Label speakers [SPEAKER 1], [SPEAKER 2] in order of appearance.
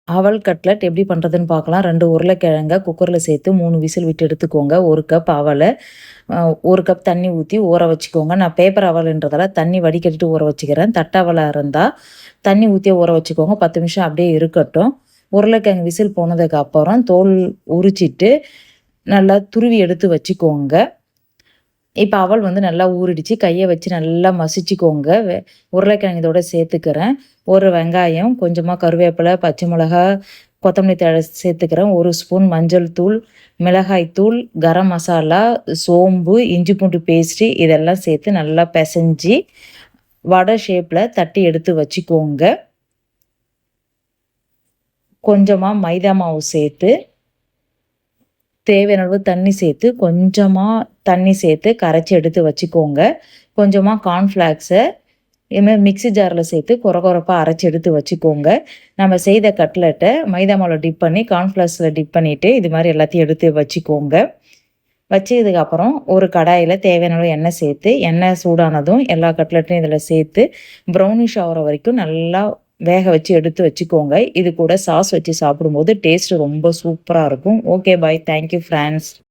[SPEAKER 1] அவல் கட்லட் எப்படி பண்ணுறதுன்னு பார்க்கலாம். 2 உருளைக்கிழங்க குக்கர்ல சேர்த்து 3 விசில் விட்டு எடுத்துக்கோங்க. 1 கப் அவல, 1 கப் தண்ணி ஊத்தி ஊற வச்சுக்கோங்க. நான் பேப்பர் அவல்ன்றதால தண்ணி வடிகட்டிட்டு ஊற வச்சுக்கிறேன். தட்டவலா இருந்தா தண்ணி ஊத்தியே ஊற வச்சுக்கோங்க. 10 நிமிஷம் அப்படியே இருக்கட்டும். உருளைக்கிழங்கு விசில் போனதுக்கு அப்புறம் தோல் உரிச்சிட்டு நல்லா துருவி எடுத்து வச்சுக்கோங்க. இப்ப அவல் வந்து நல்லா ஊறிடுச்சு. கைய வச்சு நல்லா மசிச்சுக்கோங்க. உருளைக்கிழங்கு இதோட சேர்த்துக்கிறேன். 1 வெங்காயம், கொஞ்சமா கருவேப்பிலை, பச்சை மிளகா, கொத்தமல்லி தழை சேர்த்துக்கிறேன். 1 ஸ்பூன் மஞ்சள் தூள், மிளகாய் தூள், கரம் மசாலா, சோம்பு, இஞ்சி பூண்டு பேஸ்ட்டு இதெல்லாம் சேர்த்து நல்லா பெசஞ்சு, வடை ஷேப்ல தட்டி எடுத்து வச்சுக்கோங்க. கொஞ்சமா மைதா மாவு சேர்த்து தேவையான அளவு தண்ணி சேர்த்து, கொஞ்சமா தண்ணி சேர்த்து கரைச்சி எடுத்து வச்சுக்கோங்க. கொஞ்சமா கார்ன்ஃப்ளாக்ஸ இதுமாரி மிக்ஸி ஜார்ல சேர்த்து கொரகொரப்பா அரைச்சு எடுத்து வச்சுக்கோங்க. நம்ம செய்த கட்லட்ட மைதா மாவுல டிப் பண்ணி, கார்ன்ஃப்ளாக்ஸ்ல டிப் பண்ணிட்டு, இது மாரி எல்லாத்தையும் எடுத்து வச்சுக்கோங்க. வச்சதுக்கப்புறம் ஒரு கடாயில தேவையான அளவு எண்ணெய் சேர்த்து, எண்ணெய் சூடானதும் எல்லா கட்லட்டையும் இதில சேர்த்து, ப்ரௌனிஷ் ஆகுற வரைக்கும் நல்லா வேக வச்சு எடுத்து வச்சுக்கோங்க. இது கூட சாஸ் வச்சு சாப்பிடும்போது டேஸ்ட் ரொம்ப சூப்பரா இருக்கும். Okay bye. Thank you friends.